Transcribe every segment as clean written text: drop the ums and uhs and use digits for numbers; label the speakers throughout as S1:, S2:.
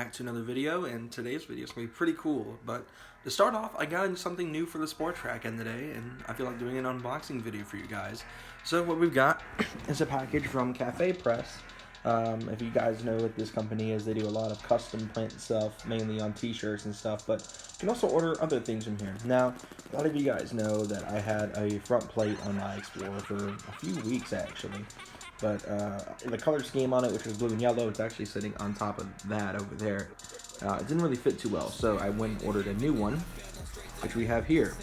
S1: back to another video, and today's video is going to be pretty cool. But to start off, I got into something new for the Sport Trac end today, and I feel like doing an unboxing video for you guys. So what we've got is a package from Cafe Press. If you guys know what this company is, they do a lot of custom print stuff, mainly on t-shirts and stuff, but you can also order other things from here. Now, a lot of you guys know that I had a front plate on my Explorer for a few weeks actually. But the color scheme on it, which was blue and yellow, it's actually sitting on top of that over there. It didn't really fit too well, so I went and ordered a new one, which we have here.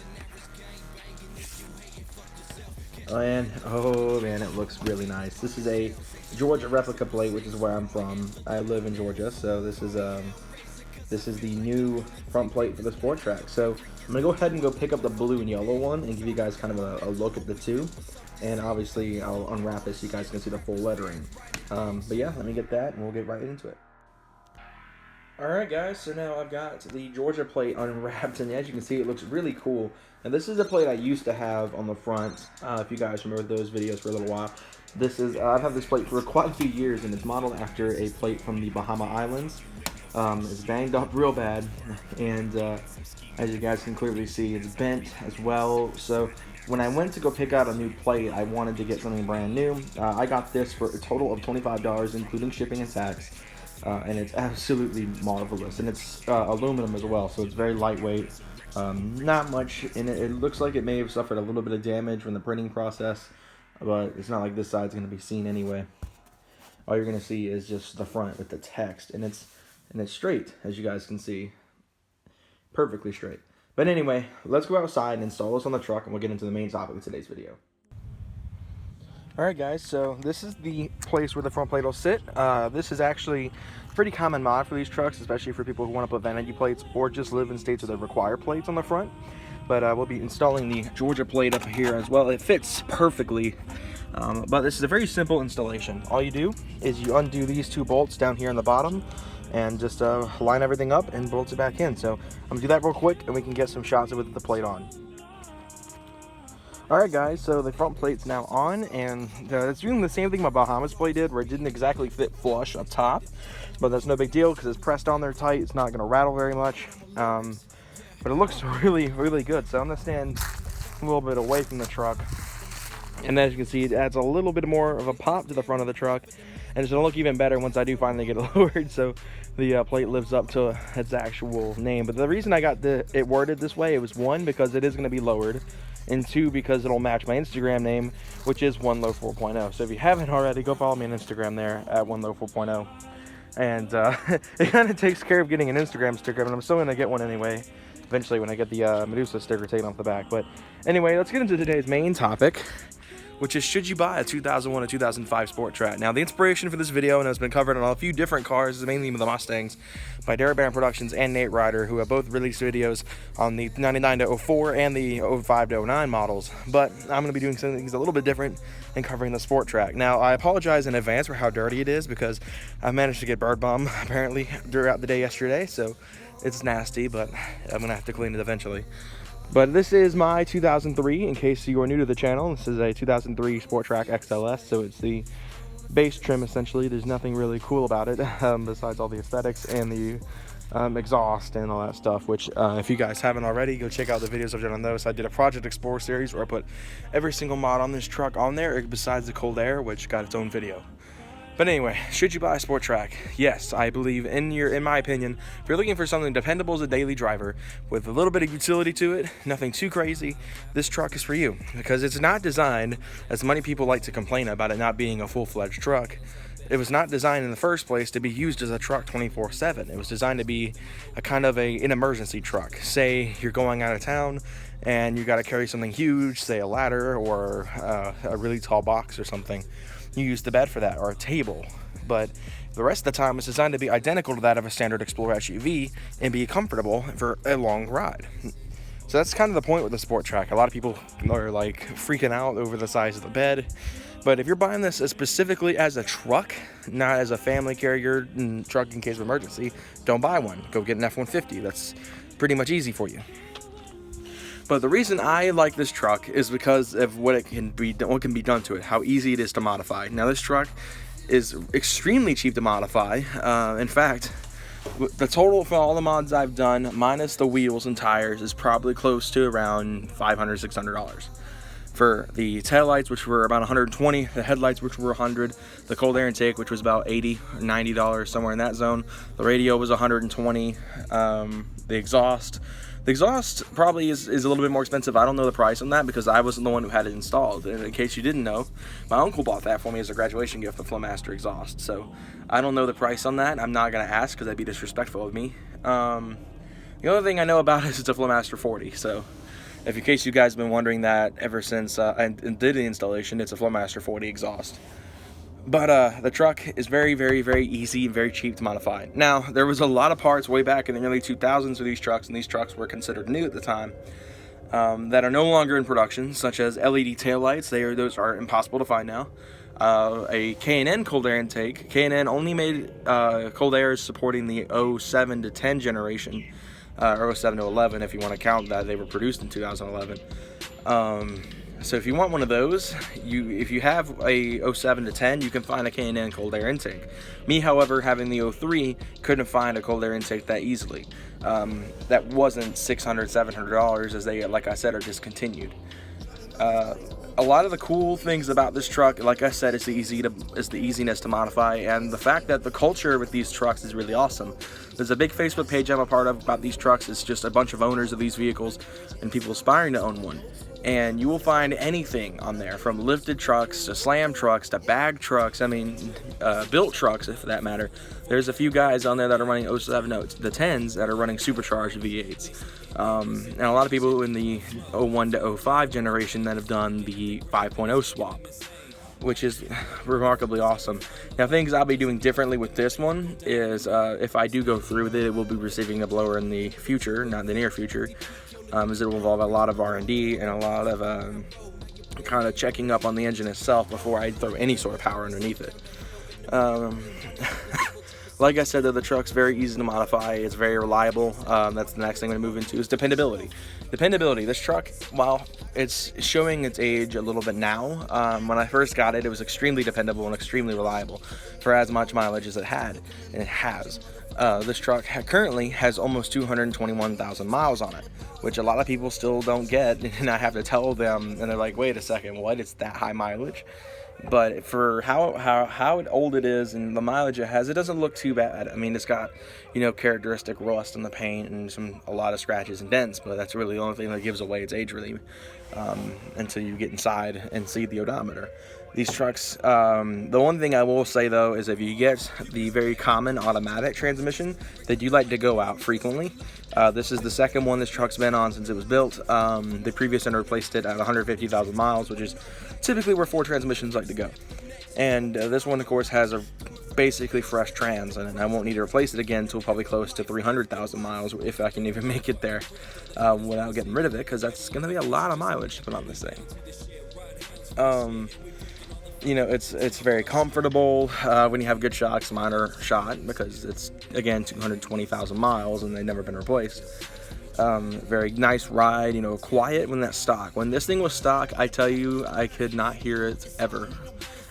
S1: And, oh man, it looks really nice. This is a Georgia replica plate, which is where I'm from. I live in Georgia, so this is the new front plate for the Sport Trac. So I'm gonna go ahead and go pick up the blue and yellow one and give you guys kind of a look at the two. And obviously I'll unwrap it so you guys can see the full lettering. But yeah, let me get that and we'll get right into it. Alright guys, so now I've got the Georgia plate unwrapped, and as you can see, it looks really cool. And this is a plate I used to have on the front, if you guys remember those videos for a little while. I've had this plate for quite a few years, and it's modeled after a plate from the Bahama Islands. It's banged up real bad, and as you guys can clearly see, it's bent as well. So when I went to go pick out a new plate, I wanted to get something brand new. I got this for a total of $25, including shipping and tax. And it's absolutely marvelous, and it's aluminum as well, so it's very lightweight. Not much in it. It looks like it may have suffered a little bit of damage from the printing process, but it's not like this side's going to be seen anyway. All you're going to see is just the front with the text, and it's straight, as you guys can see, perfectly straight. But anyway, let's go outside and install this on the truck, and we'll get into the main topic of today's video. Alright guys, so this is the place where the front plate will sit. This is actually a pretty common mod for these trucks, especially for people who want to put vanity plates or just live in states where they require plates on the front. But we'll be installing the Georgia plate up here as well. It fits perfectly, but this is a very simple installation. All you do is you undo these two bolts down here on the bottom and just line everything up and bolt it back in. So I'm going to do that real quick and we can get some shots with the plate on. Alright guys, so the front plate's now on, and it's doing the same thing my Bahamas plate did, where it didn't exactly fit flush up top, but that's no big deal because it's pressed on there tight. It's not going to rattle very much, but it looks really good. So I'm going to stand a little bit away from the truck, and as you can see, it adds a little bit more of a pop to the front of the truck, and it's going to look even better once I do finally get it lowered, so the plate lives up to its actual name. But the reason I got it worded this way, it was one, because it is going to be lowered, and two, because it'll match my Instagram name, which is OneLow4.0. So if you haven't already, go follow me on Instagram there at OneLow4.0. And it kind of takes care of getting an Instagram sticker, but I'm still going to get one anyway, eventually when I get the Medusa sticker taken off the back. But anyway, let's get into today's main topic, which is, should you buy a 2001 or 2005 Sport Trac? Now, the inspiration for this video, and it's been covered on a few different cars, mainly the Mustangs, by Derek Barron Productions and Nate Ryder, who have both released videos on the 99 to 04 and the 05 to 09 models. But I'm going to be doing something a little bit different and covering the Sport Trac. Now, I apologize in advance for how dirty it is, because I managed to get bird bomb, apparently, throughout the day yesterday, so it's nasty, but I'm going to have to clean it eventually. But this is my 2003, in case you are new to the channel. This is a 2003 Sport Trac XLS, so it's the base trim essentially. There's nothing really cool about it besides all the aesthetics and the exhaust and all that stuff, which if you guys haven't already, go check out the videos I've done on those. I did a Project Explorer series where I put every single mod on this truck on there besides the cold air, which got its own video. But anyway, should you buy a Sport Trac? Yes, I believe in my opinion, if you're looking for something dependable as a daily driver with a little bit of utility to it, nothing too crazy, this truck is for you, because it's not designed, as many people like to complain about it not being a full-fledged truck. It was not designed in the first place to be used as a truck 24/7. It was designed to be a kind of an emergency truck. Say you're going out of town and you got to carry something huge, say a ladder or a really tall box or something. You use the bed for that, or a table. But the rest of the time, it's designed to be identical to that of a standard Explorer SUV and be comfortable for a long ride. So that's kind of the point with the Sport Trac. A lot of people are like freaking out over the size of the bed. But if you're buying this specifically as a truck, not as a family carrier truck in case of emergency, don't buy one. Go get an F-150. That's pretty much easy for you. But the reason I like this truck is because of what can be done to it, how easy it is to modify. Now, this truck is extremely cheap to modify. In fact, The total for all the mods I've done, minus the wheels and tires, is probably close to around $500, $600. For the taillights, which were about $120, the headlights, which were $100, the cold air intake, which was about $80 or $90, somewhere in that zone. The radio was $120. The exhaust probably is a little bit more expensive. I don't know the price on that because I wasn't the one who had it installed. And in case you didn't know, my uncle bought that for me as a graduation gift, the Flowmaster exhaust. So I don't know the price on that. I'm not gonna ask because that'd be disrespectful of me. The only thing I know about it is it's a Flowmaster 40. So if in case you guys have been wondering that ever since I did the installation, it's a Flowmaster 40 exhaust. But the truck is very, very, very easy and very cheap to modify. Now, there was a lot of parts way back in the early 2000s for these trucks, and these trucks were considered new at the time, that are no longer in production, such as LED taillights. Those are impossible to find now. A K&N cold air intake. K&N only made cold air supporting the 07 to 10 generation, or 07 to 11 if you want to count that they were produced in 2011. So if you want one of those, if you have a 07 to 10, you can find a K&N cold air intake. Me, however, having the 03, couldn't find a cold air intake that easily. That wasn't $600, $700 as they, like I said, are discontinued. A lot of the cool things about this truck, like I said, is the easiness to modify, and the fact that the culture with these trucks is really awesome. There's a big Facebook page I'm a part of about these trucks. It's just a bunch of owners of these vehicles and people aspiring to own one. And you will find anything on there, from lifted trucks to slam trucks to bag trucks, built trucks for that matter. There's a few guys on there that are running 07 the 10s that are running supercharged V8s. And a lot of people in the 01 to 05 generation that have done the 5.0 swap, which is remarkably awesome. Now, things I'll be doing differently with this one is if I do go through with it, it will be receiving a blower in the future, not the near future. As it will involve a lot of R&D and a lot of kind of checking up on the engine itself before I throw any sort of power underneath it. Like I said, though, the truck's very easy to modify. It's very reliable. That's the next thing I'm going to move into is dependability. Dependability. This truck, while it's showing its age a little bit now, when I first got it, it was extremely dependable and extremely reliable for as much mileage as it had, and it has. This truck currently has almost 221,000 miles on it, which a lot of people still don't get, and I have to tell them, and they're like, wait a second, what? It's that high mileage? But for how old it is and the mileage it has, it doesn't look too bad. I mean, it's got, characteristic rust on the paint and a lot of scratches and dents, but that's really the only thing that gives away its age, really, until you get inside and see the odometer. These trucks, the one thing I will say, though, is if you get the very common automatic transmission, they do like to go out frequently. This is the second one this truck's been on since it was built. The previous owner replaced it at 150,000 miles, which is typically where Ford transmissions like to go. And this one, of course, has a basically fresh trans, and I won't need to replace it again until probably close to 300,000 miles, if I can even make it there without getting rid of it, because that's going to be a lot of mileage to put on this thing. It's very comfortable when you have good shocks. Mine are shot because it's, again, 220,000 miles and they've never been replaced. Very nice ride, quiet when that's stock. When this thing was stock, I tell you, I could not hear it ever.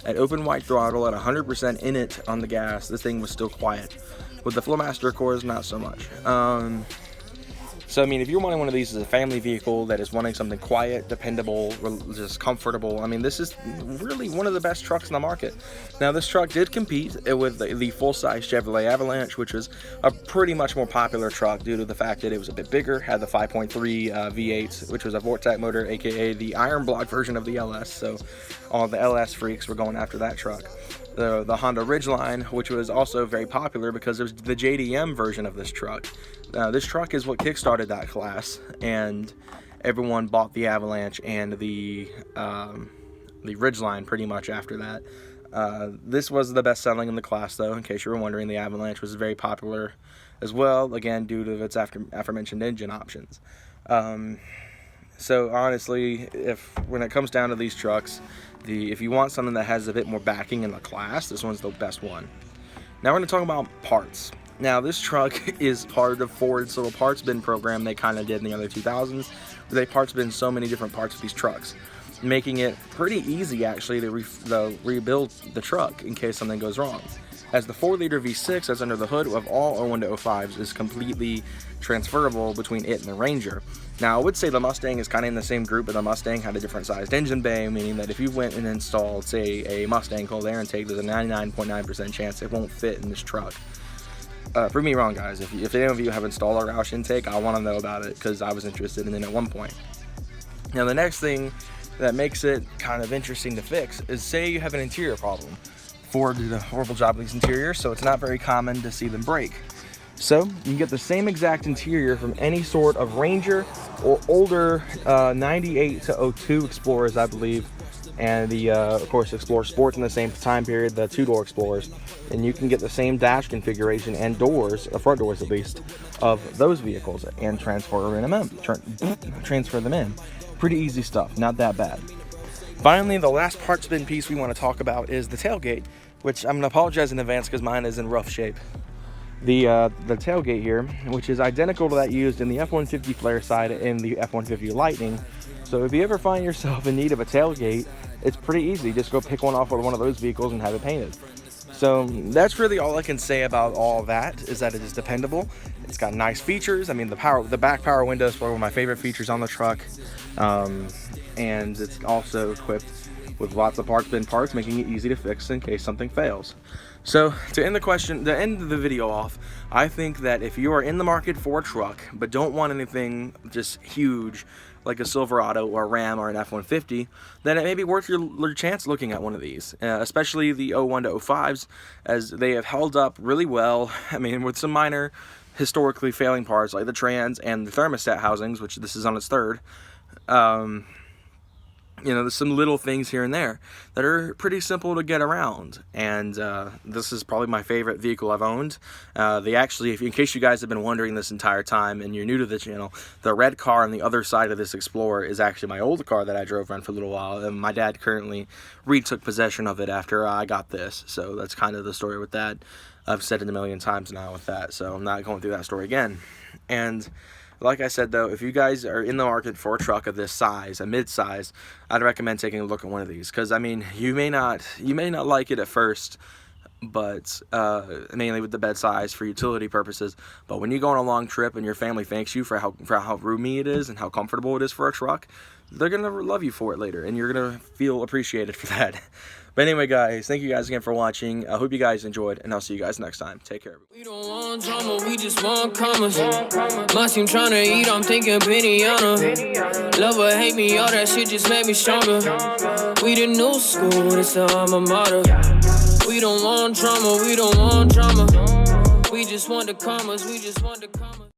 S1: At open wide throttle, at 100% in it on the gas, this thing was still quiet. With the Flowmaster cores, not so much. So, I mean, if you're wanting one of these as a family vehicle that is wanting something quiet, dependable, just comfortable, I mean, this is really one of the best trucks in the market. Now, this truck did compete with the full-size Chevrolet Avalanche, which was a pretty much more popular truck due to the fact that it was a bit bigger, had the 5.3 V8, which was a Vortec motor, aka the iron block version of the LS, so all the LS freaks were going after that truck. The Honda Ridgeline, which was also very popular because it was the JDM version of this truck. This truck is what kickstarted that class, and everyone bought the Avalanche and the Ridgeline pretty much after that. This was the best selling in the class, though, in case you were wondering. The Avalanche was very popular as well, again, due to its aforementioned engine options. So honestly, when it comes down to these trucks, if you want something that has a bit more backing in the class, this one's the best one. Now we're going to talk about parts. Now this truck is part of Ford's little parts bin program they kind of did in the early 2000s. They parts bin so many different parts of these trucks, making it pretty easy actually to rebuild the truck in case something goes wrong. as the 4-liter V6 that's under the hood of all 01 to 05s is completely transferable between it and the Ranger. Now, I would say the Mustang is kind of in the same group, but the Mustang had a different sized engine bay, meaning that if you went and installed, say, a Mustang cold air intake, there's a 99.9% chance it won't fit in this truck. Prove me wrong, guys. If any of you have installed a Roush intake, I want to know about it, because I was interested in it at one point. Now, the next thing that makes it kind of interesting to fix is, say you have an interior problem. Ford did a horrible job with these interiors, so it's not very common to see them break. So you can get the same exact interior from any sort of Ranger or older 98 to 02 Explorers, I believe, and the of course Explorer Sports in the same time period, the 2-door Explorers, and you can get the same dash configuration and doors, front doors at least, of those vehicles and transfer them in. Pretty easy stuff, not that bad. Finally, the last part spin piece we want to talk about is the tailgate, which I'm going to apologize in advance because mine is in rough shape. The tailgate here, which is identical to that used in the F-150 flare side and the F-150 Lightning. So if you ever find yourself in need of a tailgate, it's pretty easy. Just go pick one off of one of those vehicles and have it painted. So that's really all I can say about all that, is that it is dependable. It's got nice features. I mean, the back power window is one of my favorite features on the truck. And it's also equipped with lots of bin parts, making it easy to fix in case something fails. So to end the video off, I think that if you are in the market for a truck but don't want anything just huge like a Silverado or a Ram or an F-150, then it may be worth your chance looking at one of these, especially the 01 to 05s, as they have held up really well. I mean, with some minor historically failing parts like the trans and the thermostat housings, which this is on its third. You know, there's some little things here and there that are pretty simple to get around, and this is probably my favorite vehicle I've owned. They actually, in case you guys have been wondering this entire time and you're new to the channel, the red car on the other side of this Explorer is actually my old car that I drove around for a little while, and my dad currently retook possession of it after I got this. So that's kind of the story with that. I've said it a million times now with that, so I'm not going through that story again. And like I said, though, if you guys are in the market for a truck of this size, a mid-size, I'd recommend taking a look at one of these, because I mean, you may not like it at first, but mainly with the bed size for utility purposes. But when you go on a long trip and your family thanks you for how roomy it is and how comfortable it is for a truck, they're gonna love you for it later, and you're gonna feel appreciated for that. But anyway, guys, thank you guys again for watching. I hope you guys enjoyed, and I'll see you guys next time. Take care.
S2: We don't want drama, we just want commas. My team trying to eat, I'm thinking Benihana. Love or hate me, all that shit just made me stronger. We the new school, this the alma mater. We don't want drama, we don't want drama. We just want the commas, we just want the commas.